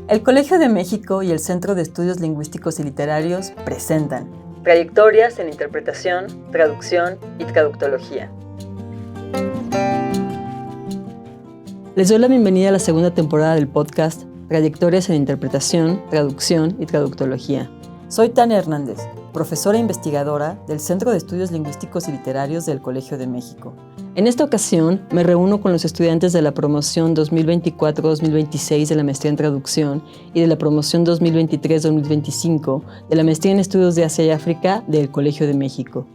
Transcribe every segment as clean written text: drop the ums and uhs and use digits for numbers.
El Colegio de México y el Centro de Estudios Lingüísticos y Literarios presentan Trayectorias en Interpretación, Traducción y Traductología. Les doy la bienvenida a la segunda temporada del podcast Trayectorias en Interpretación, Traducción y Traductología. Soy Tania Hernández, profesora e investigadora del Centro de Estudios Lingüísticos y Literarios del Colegio de México. En esta ocasión me reúno con los estudiantes de la promoción 2024-2026 de la maestría en traducción y de la promoción 2023-2025 de la maestría en estudios de Asia y África del Colegio de México.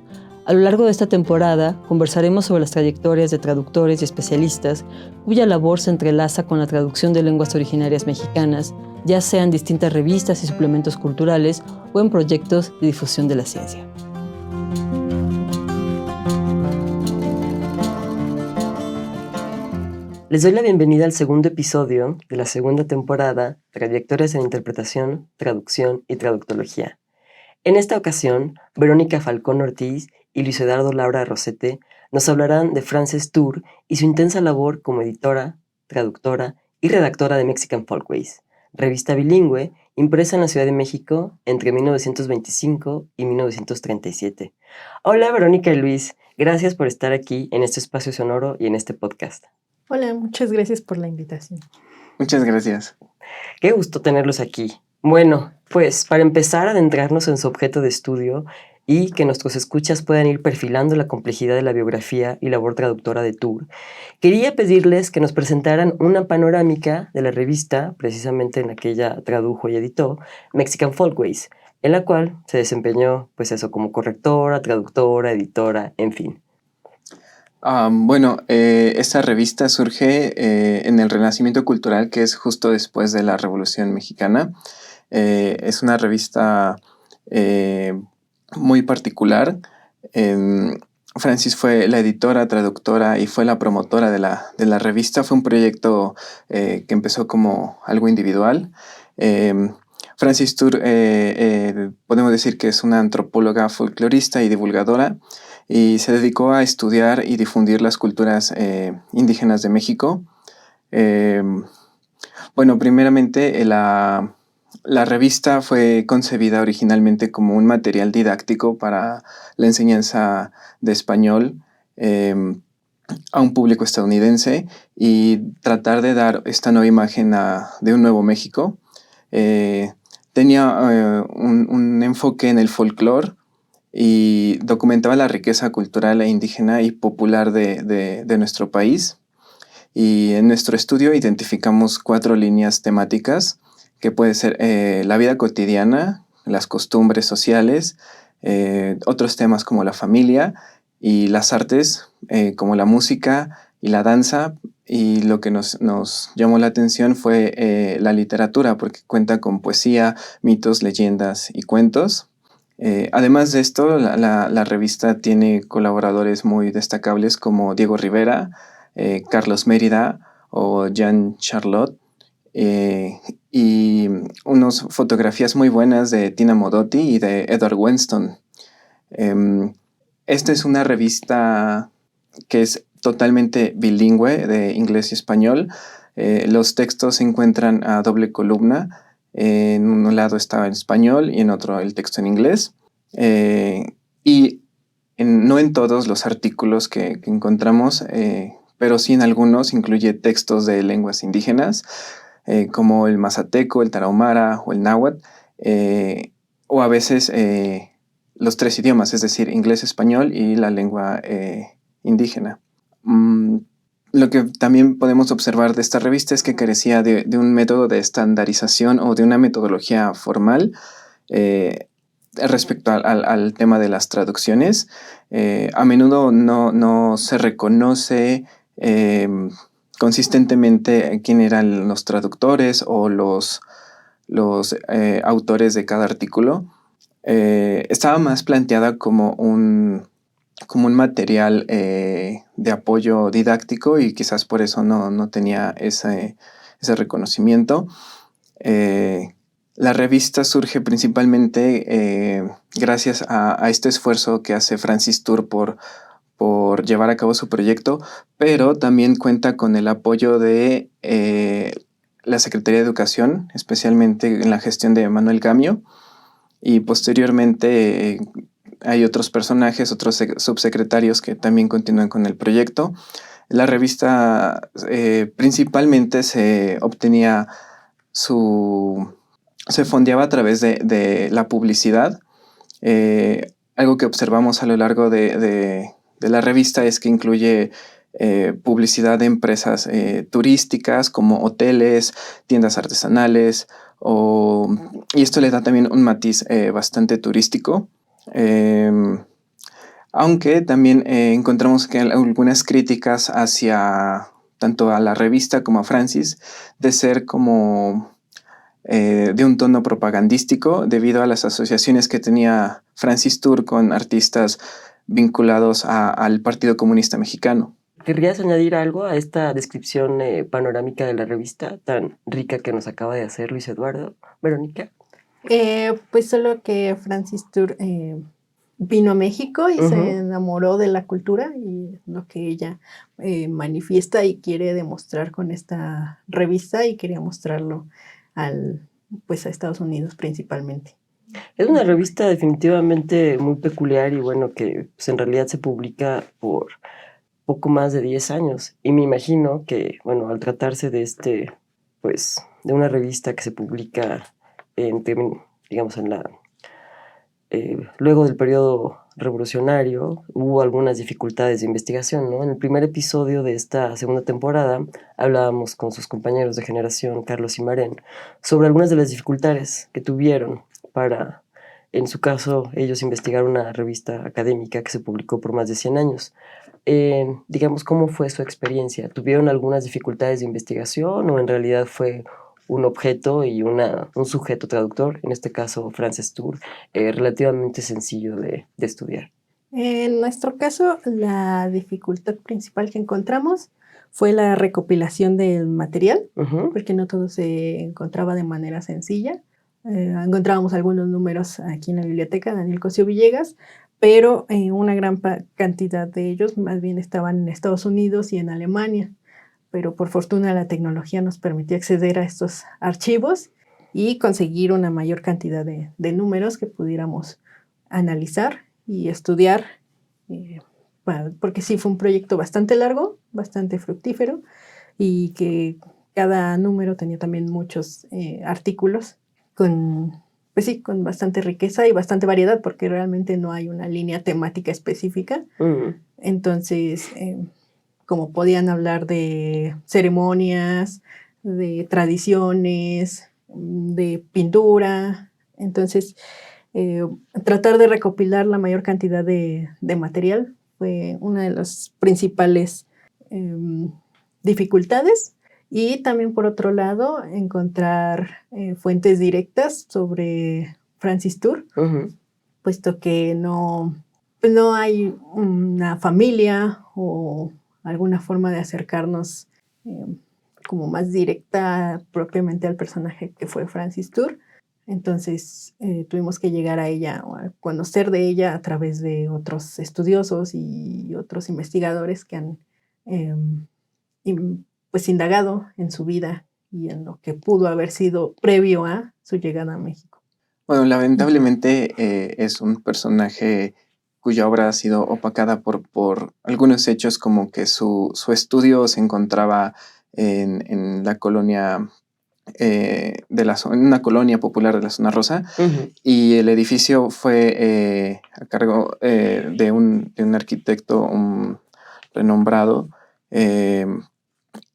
A lo largo de esta temporada conversaremos sobre las trayectorias de traductores y especialistas cuya labor se entrelaza con la traducción de lenguas originarias mexicanas, ya sea en distintas revistas y suplementos culturales o en proyectos de difusión de la ciencia. Les doy la bienvenida al segundo episodio de la segunda temporada Trayectorias en Interpretación, Traducción y Traductología. En esta ocasión, Verónica Falcón Ortiz y Luis Eduardo Laura Rosete nos hablarán de Frances Turr y su intensa labor como editora, traductora y redactora de Mexican Folkways, revista bilingüe impresa en la Ciudad de México entre 1925 y 1937. Hola Verónica y Luis, gracias por estar aquí en este espacio sonoro y en este podcast. Hola, muchas gracias por la invitación. Muchas gracias. Qué gusto tenerlos aquí. Bueno, pues para empezar a adentrarnos en su objeto de estudio y que nuestros escuchas puedan ir perfilando la complejidad de la biografía y labor traductora de Turr, quería pedirles que nos presentaran una panorámica de la revista, precisamente en la que ella tradujo y editó, Mexican Folkways, en la cual se desempeñó, pues eso, como correctora, traductora, editora, en fin. Esta revista surge en el Renacimiento Cultural, que es justo después de la Revolución Mexicana. Es una revista muy particular. Francis fue la editora, traductora y fue la promotora de la revista. Fue un proyecto que empezó como algo individual. Frances Turr, podemos decir que es una antropóloga folclorista y divulgadora, y se dedicó a estudiar y difundir las culturas indígenas de México. Primeramente la revista fue concebida originalmente como un material didáctico para la enseñanza de español a un público estadounidense y tratar de dar esta nueva imagen de un nuevo México. Tenía un enfoque en el folclore y documentaba la riqueza cultural e indígena y popular de nuestro país. Y en nuestro estudio identificamos 4 líneas temáticas, que puede ser la vida cotidiana, las costumbres sociales, otros temas como la familia y las artes, como la música y la danza. Y lo que nos llamó la atención fue la literatura, porque cuenta con poesía, mitos, leyendas y cuentos. Además de esto, la revista tiene colaboradores muy destacables como Diego Rivera, Carlos Mérida o Jean Charlotte, y unas fotografías muy buenas de Tina Modotti y de Edward Weston. Esta es una revista que es totalmente bilingüe de inglés y español. Los textos se encuentran a doble columna. En un lado está en español y en otro el texto en inglés. No en todos los artículos que encontramos, pero sí en algunos incluye textos de lenguas indígenas, como el mazateco, el tarahumara o el náhuatl, o a veces los 3 idiomas, es decir, inglés, español y la lengua indígena. Lo que también podemos observar de esta revista es que carecía de un método de estandarización o de una metodología formal respecto al tema de las traducciones. A menudo no se reconoce consistentemente quién eran los traductores o los autores de cada artículo. Estaba más planteada como un material de apoyo didáctico, y quizás por eso no tenía ese reconocimiento. La revista surge principalmente gracias a este esfuerzo que hace Frances Turr por llevar a cabo su proyecto, pero también cuenta con el apoyo de la Secretaría de Educación, especialmente en la gestión de Manuel Gamio, y posteriormente hay otros personajes, otros subsecretarios que también continúan con el proyecto. La revista principalmente se fondeaba a través de la publicidad. Algo que observamos a lo largo de la revista es que incluye publicidad de empresas turísticas como hoteles, tiendas artesanales, y esto le da también un matiz bastante turístico. Aunque también encontramos que hay algunas críticas hacia tanto a la revista como a Francis de ser como de un tono propagandístico debido a las asociaciones que tenía Francis Turr con artistas vinculados al Partido Comunista Mexicano. ¿Querrías añadir algo a esta descripción panorámica de la revista tan rica que nos acaba de hacer Luis Eduardo? Verónica. Pues solo que Francis Turr vino a México y se enamoró de la cultura y lo que ella manifiesta y quiere demostrar con esta revista, y quería mostrarlo a Estados Unidos principalmente. Es una revista definitivamente muy peculiar y bueno, que pues, en realidad se publica por poco más de 10 años. Y me imagino que, bueno, al tratarse de de una revista que se publica luego del periodo revolucionario, hubo algunas dificultades de investigación, ¿no? En el primer episodio de esta segunda temporada hablábamos con sus compañeros de generación, Carlos y Maren, sobre algunas de las dificultades que tuvieron para, en su caso, ellos investigar una revista académica que se publicó por más de 100 años. Digamos, ¿cómo fue su experiencia? ¿Tuvieron algunas dificultades de investigación o en realidad fue un objeto y un sujeto traductor, en este caso Francis Turr, relativamente sencillo de estudiar? En nuestro caso, la dificultad principal que encontramos fue la recopilación del material, porque no todo se encontraba de manera sencilla. Encontrábamos algunos números aquí en la biblioteca de Daniel Cosío Villegas, pero una gran cantidad de ellos más bien estaban en Estados Unidos y en Alemania. Pero por fortuna la tecnología nos permitió acceder a estos archivos y conseguir una mayor cantidad de números que pudiéramos analizar y estudiar, porque sí fue un proyecto bastante largo, bastante fructífero, y que cada número tenía también muchos artículos con bastante riqueza y bastante variedad, porque realmente no hay una línea temática específica. Entonces, como podían hablar de ceremonias, de tradiciones, de pintura. Entonces, tratar de recopilar la mayor cantidad de material fue una de las principales dificultades. Y también, por otro lado, encontrar fuentes directas sobre Francis Turr, puesto que no hay una familia o alguna forma de acercarnos como más directa propiamente al personaje que fue Francis Turr. Entonces tuvimos que llegar a ella o a conocer de ella a través de otros estudiosos y otros investigadores que han indagado en su vida y en lo que pudo haber sido previo a su llegada a México. Bueno, lamentablemente es un personaje cuya obra ha sido opacada por algunos hechos, como que su estudio se encontraba en la colonia, en una colonia popular de la Zona Rosa, y el edificio fue a cargo de un arquitecto renombrado,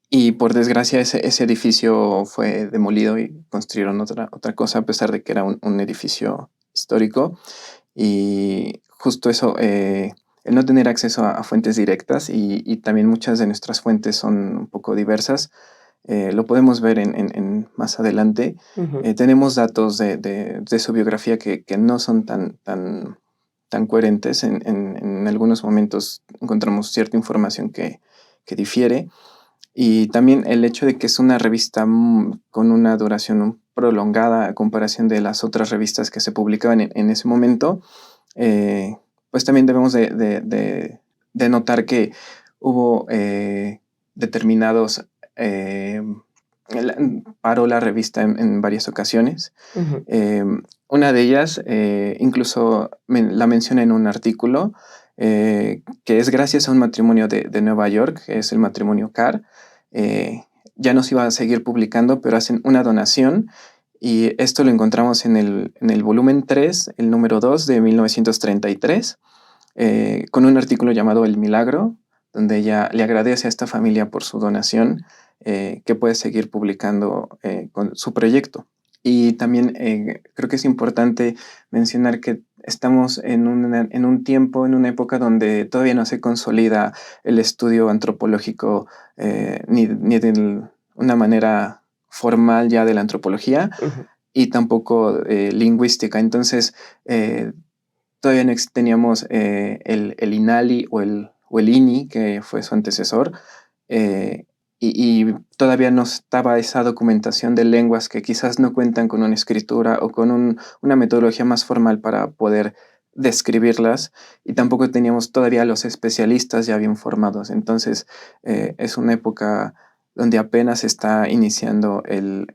y por desgracia ese edificio fue demolido y construyeron otra cosa, a pesar de que era un edificio histórico. Y justo eso, el no tener acceso a fuentes directas, y también muchas de nuestras fuentes son un poco diversas, lo podemos ver más adelante. Tenemos datos de su biografía que no son tan coherentes. En algunos momentos encontramos cierta información que difiere. Y también el hecho de que es una revista con una duración prolongada a comparación de las otras revistas que se publicaban en ese momento, pues también debemos de notar que hubo determinados paró la revista en varias ocasiones. Uh-huh. Una de ellas, incluso la menciona en un artículo, que es gracias a un matrimonio de Nueva York, que es el matrimonio Carr. Ya no se iba a seguir publicando, pero hacen una donación, y esto lo encontramos en el volumen 3, el número 2 de 1933, con un artículo llamado El Milagro, donde ella le agradece a esta familia por su donación, que puede seguir publicando con su proyecto. Y también creo que es importante mencionar que estamos en un tiempo, en una época donde todavía no se consolida el estudio antropológico, ni de una manera formal ya de la antropología, uh-huh, y tampoco lingüística. Entonces, todavía no teníamos el INALI o el INI, que fue su antecesor, y todavía no estaba esa documentación de lenguas que quizás no cuentan con una escritura o con una metodología más formal para poder describirlas, y tampoco teníamos todavía los especialistas ya bien formados. Entonces es una época donde apenas está iniciando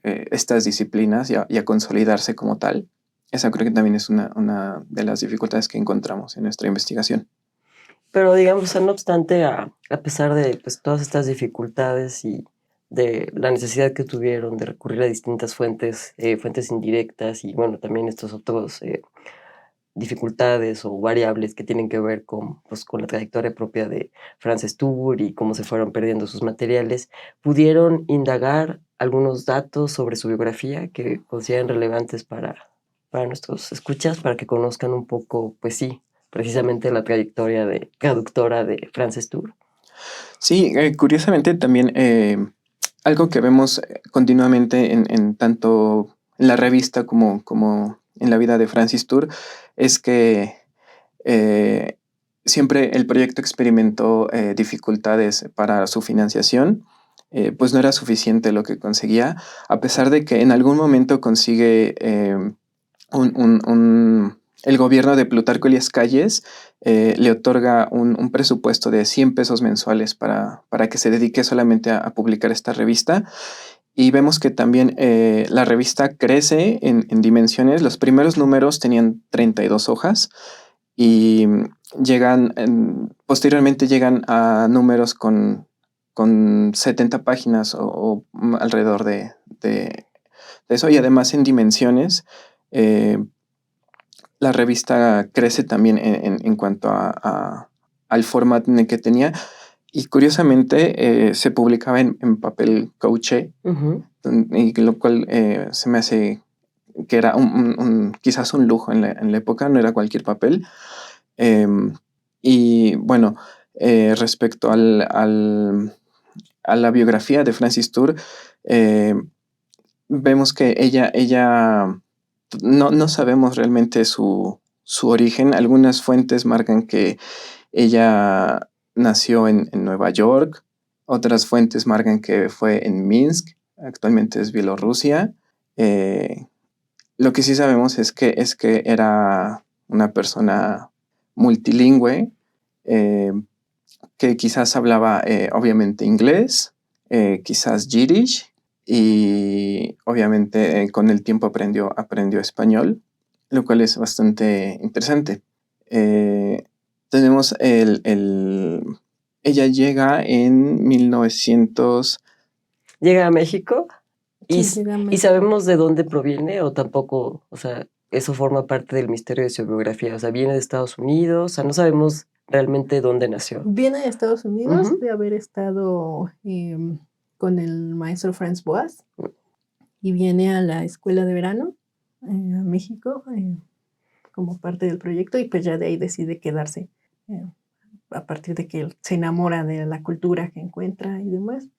estas disciplinas y a consolidarse como tal. Esa creo que también es una de las dificultades que encontramos en nuestra investigación. Pero digamos, no obstante, a pesar de pues, todas estas dificultades y de la necesidad que tuvieron de recurrir a distintas fuentes indirectas, y bueno, también estos otros dificultades o variables que tienen que ver con la trayectoria propia de Frances Turr y cómo se fueron perdiendo sus materiales, pudieron indagar algunos datos sobre su biografía que consideran relevantes para nuestros escuchas, para que conozcan un poco, pues sí, precisamente la trayectoria traductora de Frances Turr. Sí, curiosamente también algo que vemos continuamente en tanto en la revista como en la vida de Frances Turr es que siempre el proyecto experimentó dificultades para su financiación. Pues no era suficiente lo que conseguía, a pesar de que en algún momento consigue el gobierno de Plutarco Elías Calles le otorga un presupuesto de 100 pesos mensuales para que se dedique solamente a publicar esta revista. Y vemos que también la revista crece en dimensiones. Los primeros números tenían 32 hojas y posteriormente llegan a números con 70 páginas o alrededor de eso. Y además en dimensiones, la revista crece también en cuanto al formato en el que tenía, y curiosamente se publicaba en papel cauché, uh-huh, y lo cual se me hace que era quizás un lujo en la época, no era cualquier papel. Y bueno, respecto a la biografía de Frances Turr, vemos que ella no sabemos realmente su origen. Algunas fuentes marcan que ella nació en Nueva York, otras fuentes marcan que fue en Minsk, actualmente es Bielorrusia. Lo que sí sabemos es que era una persona multilingüe, que quizás hablaba obviamente inglés, quizás yiddish, y obviamente con el tiempo aprendió español, lo cual es bastante interesante. Tenemos ella llega en 1900. ¿Llega a México? Sí, llega a México. ¿Y sabemos de dónde proviene o tampoco? O sea, eso forma parte del misterio de su biografía. O sea, ¿viene de Estados Unidos? O sea, no sabemos realmente dónde nació. Viene de Estados Unidos, uh-huh, de haber estado con el maestro Franz Boas, y viene a la escuela de verano a México como parte del proyecto, y pues ya de ahí decide quedarse a partir de que él se enamora de la cultura que encuentra y demás.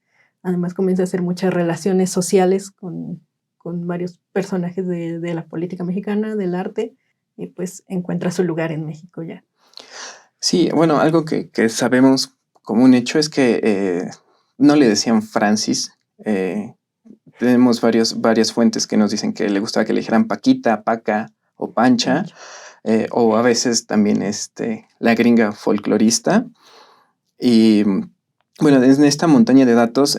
Además comienza a hacer muchas relaciones sociales con varios personajes de la política mexicana, del arte, y pues encuentra su lugar en México ya. Sí, bueno, algo que sabemos como un hecho es que no le decían Francis. Tenemos varias fuentes que nos dicen que le gustaba que le dijeran Paquita, Paca o Pancha, o a veces también la gringa folclorista. Y Bueno, en esta montaña de datos,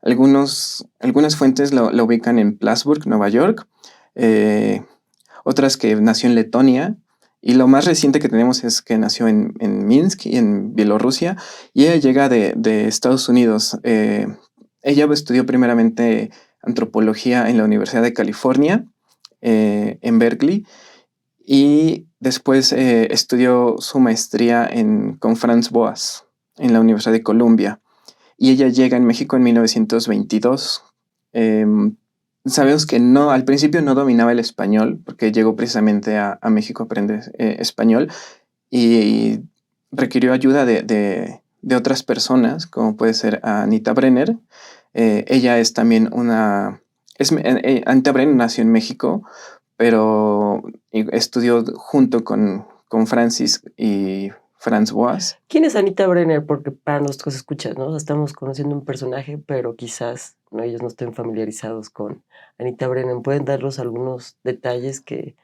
algunas fuentes lo ubican en Plattsburgh, Nueva York, otras que nació en Letonia, y lo más reciente que tenemos es que nació en Minsk y en Bielorrusia, y ella llega de Estados Unidos. Ella estudió primeramente antropología en la Universidad de California, en Berkeley, y después estudió su maestría con Franz Boas en la Universidad de Columbia. Y ella llega en México en 1922. Sabemos que no, al principio no dominaba el español, porque llegó precisamente a México a aprender español y requirió ayuda de otras personas, como puede ser Anita Brenner. Ella es también Anita Brenner nació en México, pero estudió junto con Francis y Franz Boas. ¿Quién es Anita Brenner? Porque para nosotros escuchas, ¿no? O sea, estamos conociendo un personaje, pero quizás ¿no? ellos no estén familiarizados con Anita Brenner. ¿Pueden darnos algunos detalles que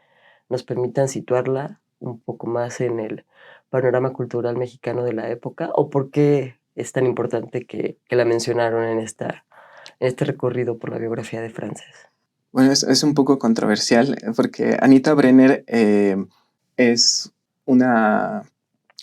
nos permitan situarla un poco más en el panorama cultural mexicano de la época? ¿O por qué es tan importante que la mencionaron en este recorrido por la biografía de Frances? Bueno, es un poco controversial porque Anita Brenner es una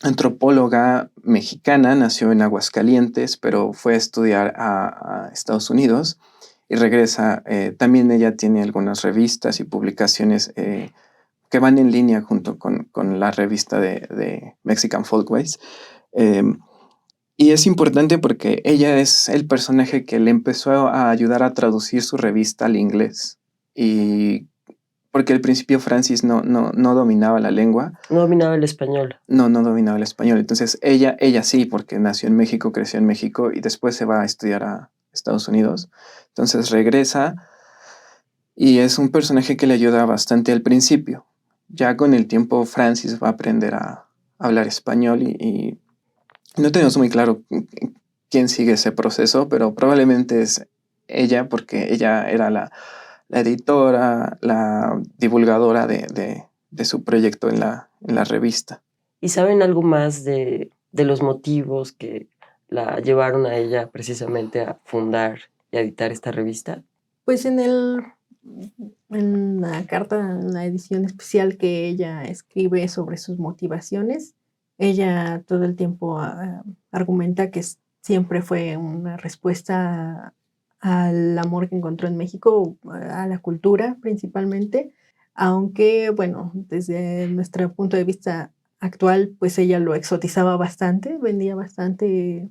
antropóloga mexicana, nació en Aguascalientes, pero fue a estudiar a Estados Unidos y regresa. También ella tiene algunas revistas y publicaciones que van en línea junto con la revista de Mexican Folkways. Y es importante porque ella es el personaje que le empezó a ayudar a traducir su revista al inglés. Y porque al principio Francis no dominaba la lengua. No dominaba el español. No dominaba el español. Entonces ella sí, porque nació en México, creció en México y después se va a estudiar a Estados Unidos. Entonces regresa y es un personaje que le ayuda bastante al principio. Ya con el tiempo Francis va a aprender a hablar español y no tenemos muy claro quién sigue ese proceso, pero probablemente es ella porque ella era la editora, la divulgadora de su proyecto en la revista. ¿Y saben algo más de los motivos que la llevaron a ella precisamente a fundar y a editar esta revista? Pues en la carta, en la edición especial que ella escribe sobre sus motivaciones, ella todo el tiempo argumenta que siempre fue una respuesta al amor que encontró en México, a la cultura principalmente, aunque, bueno, desde nuestro punto de vista actual, pues ella lo exotizaba bastante, vendía bastante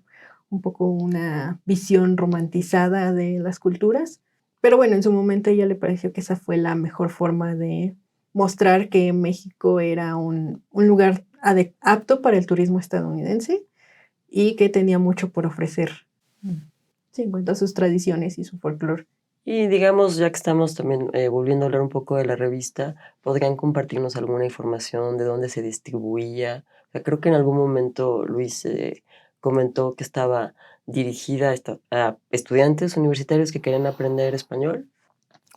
un poco una visión romantizada de las culturas. Pero bueno, en su momento a ella le pareció que esa fue la mejor forma de mostrar que México era un lugar apto para el turismo estadounidense y que tenía mucho por ofrecer. Sí, en cuanto a sus tradiciones y su folclore. Y digamos, ya que estamos también volviendo a hablar un poco de la revista, ¿podrían compartirnos alguna información de dónde se distribuía? O sea, creo que en algún momento Luis comentó que estaba dirigida a estudiantes universitarios que querían aprender español.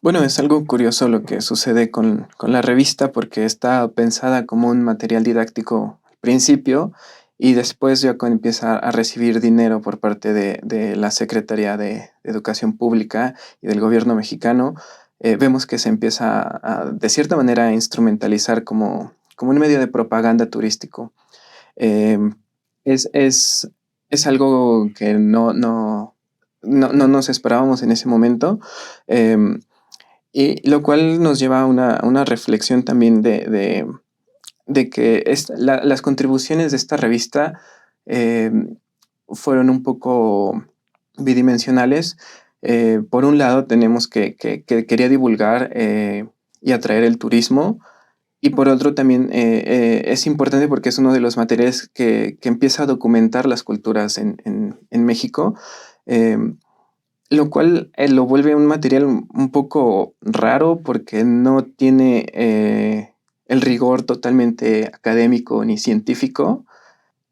Bueno, es algo curioso lo que sucede con la revista porque está pensada como un material didáctico al principio y después ya cuando empieza a recibir dinero por parte de la Secretaría de Educación Pública y del gobierno mexicano, vemos que se empieza de cierta manera a instrumentalizar como un medio de propaganda turístico. Es algo que no nos esperábamos en ese momento. Y lo cual nos lleva a una reflexión también de que las contribuciones de esta revista fueron un poco bidimensionales. Por un lado tenemos que quería divulgar y atraer el turismo, y por otro también es importante porque es uno de los materiales que empieza a documentar las culturas en México. Lo cual lo vuelve un material un poco raro porque no tiene el rigor totalmente académico ni científico,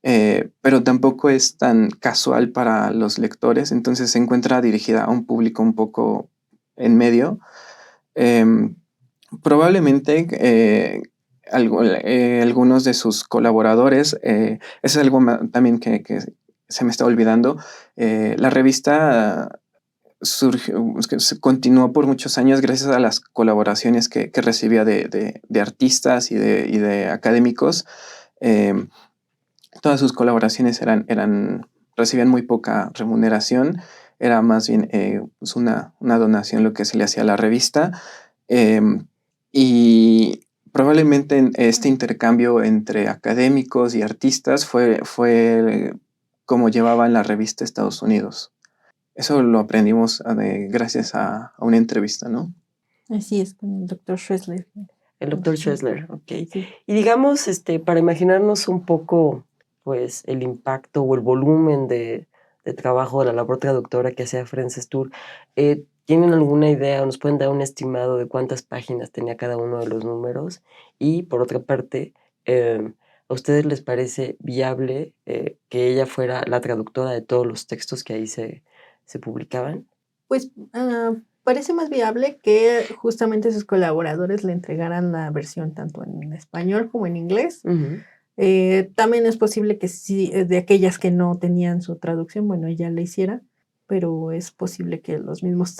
pero tampoco es tan casual para los lectores, entonces se encuentra dirigida a un público un poco en medio. Probablemente algunos de sus colaboradores, es algo también que se me está olvidando. La revista continuó por muchos años gracias a las colaboraciones que recibía de artistas y de académicos. Todas sus colaboraciones recibían muy poca remuneración, era más bien pues una donación lo que se le hacía a la revista. Y probablemente este intercambio entre académicos y artistas fue como llevaban la revista a Estados Unidos. Eso lo aprendimos gracias a una entrevista, ¿no? Así es, con el doctor Schressler. El doctor Schressler, ok. Sí. Y digamos, para imaginarnos un poco, pues, el impacto o el volumen de trabajo de la labor traductora que hacía Frances Turr, ¿tienen alguna idea o nos pueden dar un estimado de cuántas páginas tenía cada uno de los números? Y, por otra parte, ¿a ustedes les parece viable que ella fuera la traductora de todos los textos que ahí se publicaban? Pues parece más viable que justamente sus colaboradores le entregaran la versión tanto en español como en inglés. También es posible que sí, de aquellas que no tenían su traducción, bueno, ella la hiciera, pero es posible que los mismos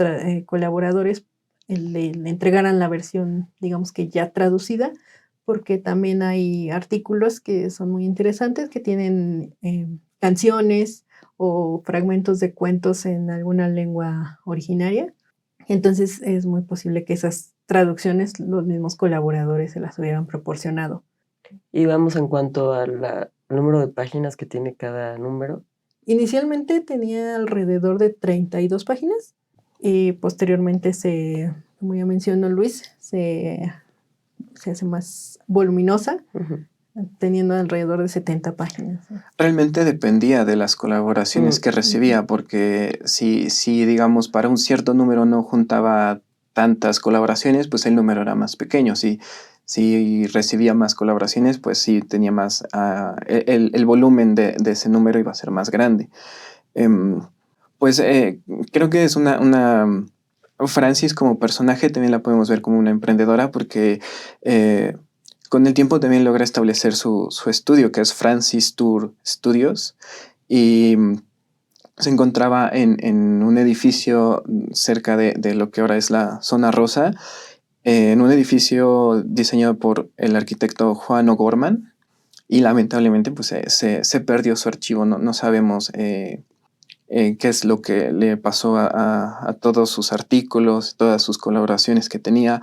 colaboradores le entregaran la versión, digamos que ya traducida, porque también hay artículos que son muy interesantes, que tienen canciones o fragmentos de cuentos en alguna lengua originaria. Entonces es muy posible que esas traducciones los mismos colaboradores se las hubieran proporcionado. Y vamos en cuanto al número de páginas que tiene cada número. Inicialmente tenía alrededor de 32 páginas y posteriormente como ya mencionó Luis, se hace más voluminosa, teniendo alrededor de 70 páginas. Realmente dependía de las colaboraciones que recibía, porque si, digamos, para un cierto número no juntaba tantas colaboraciones, pues el número era más pequeño. Si recibía más colaboraciones, pues sí tenía más, el volumen de ese número iba a ser más grande. Creo que es Frances como personaje también la podemos ver como una emprendedora, porque con el tiempo también logra establecer su estudio, que es Frances Turr Studios, y se encontraba en un edificio cerca de lo que ahora es la Zona Rosa, en un edificio diseñado por el arquitecto Juan O'Gorman, y lamentablemente pues, se perdió su archivo. No sabemos qué es lo que le pasó a todos sus artículos, todas sus colaboraciones que tenía.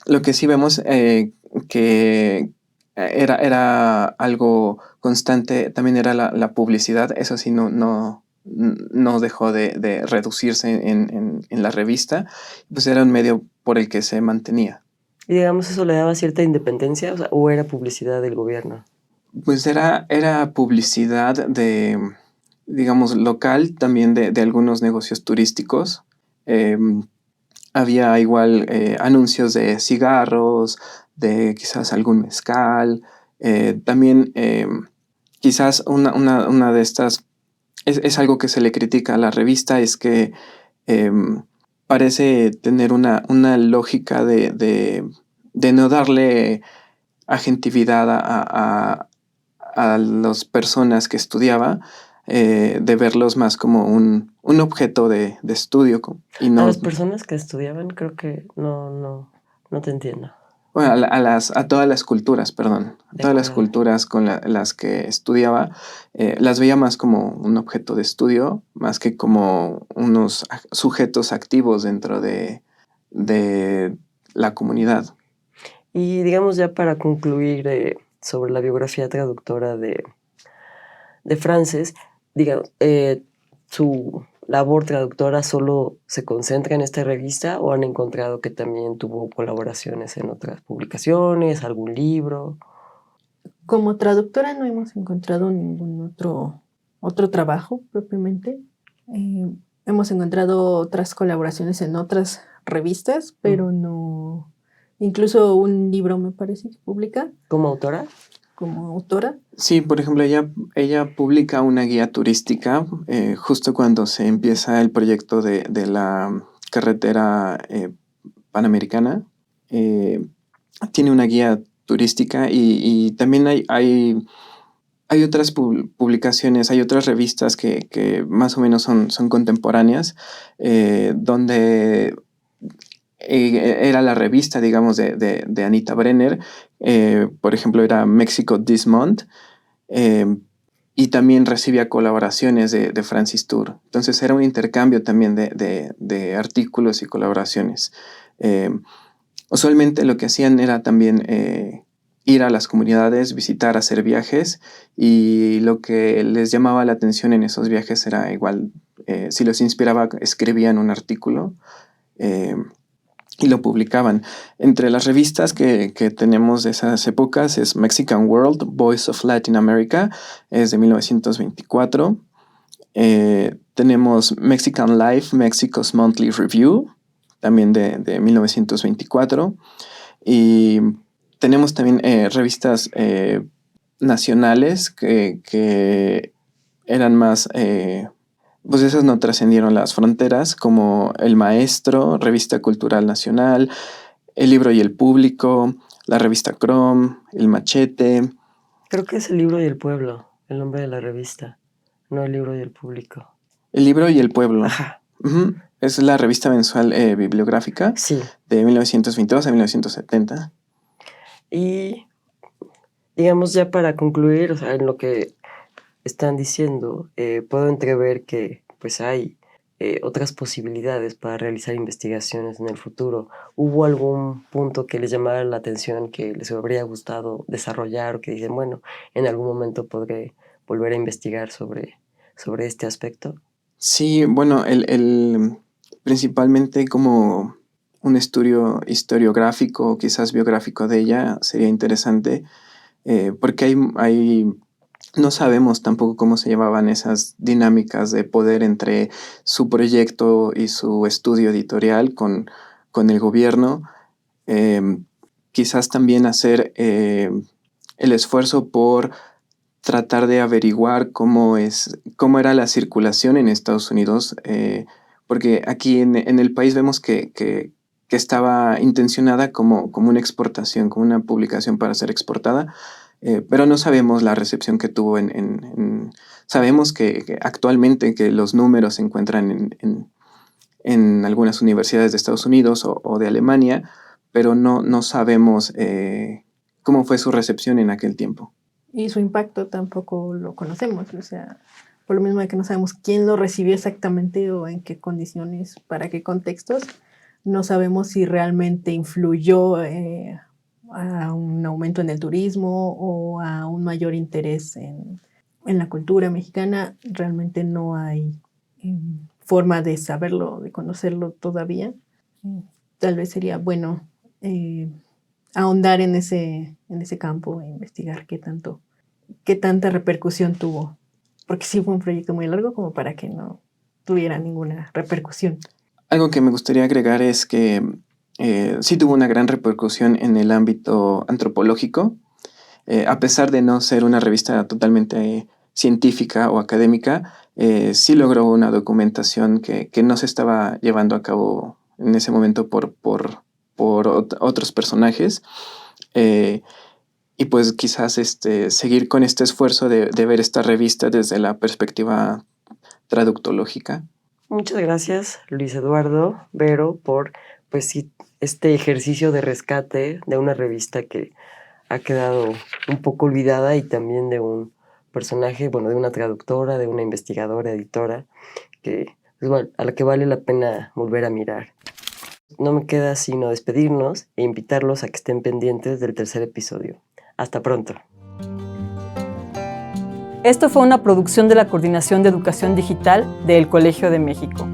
Lo que sí vemos que era algo constante, también era la publicidad. Eso sí no dejó de reducirse en la revista, pues era un medio por el que se mantenía. Y digamos, ¿eso le daba cierta independencia? ¿O era publicidad del gobierno? Pues era publicidad digamos, local, también de algunos negocios turísticos. Había igual anuncios de cigarros, de quizás algún mezcal. También quizás una de estas, es algo que se le critica a la revista, es que parece tener una lógica de no darle agentividad a las personas que estudiaba, de verlos más como un objeto de estudio. Y no, a las personas que estudiaban, creo que no te entiendo. Bueno, a todas las culturas, perdón. A todas las culturas con las que estudiaba, las veía más como un objeto de estudio, más que como unos sujetos activos dentro de la comunidad. Y digamos ya para concluir sobre la biografía traductora de Frances, digamos, su labor traductora solo se concentra en esta revista, o han encontrado que también tuvo colaboraciones en otras publicaciones, algún libro? Como traductora no hemos encontrado ningún otro trabajo propiamente. Hemos encontrado otras colaboraciones en otras revistas, pero no. Incluso un libro me parece que publica. ¿Como autora? Como autora. Sí, por ejemplo, ella publica una guía turística justo cuando se empieza el proyecto de la carretera panamericana. Tiene una guía turística y también hay hay otras publicaciones, hay otras revistas que más o menos son contemporáneas, donde era la revista, digamos, de Anita Brenner. Por ejemplo, era Mexico This Month. Y también recibía colaboraciones de Francis Tour. Entonces era un intercambio también de artículos y colaboraciones. Usualmente lo que hacían era también ir a las comunidades, visitar, hacer viajes, y lo que les llamaba la atención en esos viajes era igual, si los inspiraba, escribían un artículo y lo publicaban. Entre las revistas que tenemos de esas épocas es Mexican World, Voice of Latin America, es de 1924. Tenemos Mexican Life, Mexico's Monthly Review, también de 1924. Y tenemos también revistas nacionales que eran más... pues esas no trascendieron las fronteras, como El Maestro, Revista Cultural Nacional, El Libro y el Público, la revista Chrome, El Machete. Creo que es El Libro y el Pueblo, el nombre de la revista, no El Libro y el Público. El Libro y el Pueblo. Ajá. Uh-huh. Es la revista mensual bibliográfica, sí, de 1922 a 1970. Y digamos, ya para concluir, o sea, en lo que están diciendo, puedo entrever que pues hay otras posibilidades para realizar investigaciones en el futuro. ¿Hubo algún punto que les llamara la atención, que les habría gustado desarrollar, o que dicen, bueno, en algún momento podré volver a investigar sobre este aspecto? Sí, bueno, principalmente como un estudio historiográfico, quizás biográfico de ella, sería interesante, porque no sabemos tampoco cómo se llevaban esas dinámicas de poder entre su proyecto y su estudio editorial con el gobierno. Quizás también hacer el esfuerzo por tratar de averiguar cómo era la circulación en Estados Unidos, porque aquí en el país vemos que estaba intencionada como una exportación, como una publicación para ser exportada, pero no sabemos la recepción que tuvo sabemos que actualmente que los números se encuentran en algunas universidades de Estados Unidos o de Alemania, pero no sabemos cómo fue su recepción en aquel tiempo. Y su impacto tampoco lo conocemos, o sea, por lo mismo de que no sabemos quién lo recibió exactamente o en qué condiciones, para qué contextos, no sabemos si realmente influyó a un aumento en el turismo o a un mayor interés en la cultura mexicana. Realmente no hay forma de saberlo, de conocerlo todavía. Tal vez sería bueno ahondar en ese campo e investigar qué tanta repercusión tuvo, porque sí fue un proyecto muy largo como para que no tuviera ninguna repercusión. Algo que me gustaría agregar es que sí tuvo una gran repercusión en el ámbito antropológico, a pesar de no ser una revista totalmente científica o académica, sí logró una documentación que no se estaba llevando a cabo en ese momento por otros personajes, y pues quizás seguir con este esfuerzo de ver esta revista desde la perspectiva traductológica. Muchas gracias, Luis Eduardo, Vero, por pues sí, este ejercicio de rescate de una revista que ha quedado un poco olvidada, y también de un personaje, bueno, de una traductora, de una investigadora, editora, que pues, a la que vale la pena volver a mirar. No me queda sino despedirnos e invitarlos a que estén pendientes del tercer episodio. Hasta pronto. Esto fue una producción de la Coordinación de Educación Digital del Colegio de México.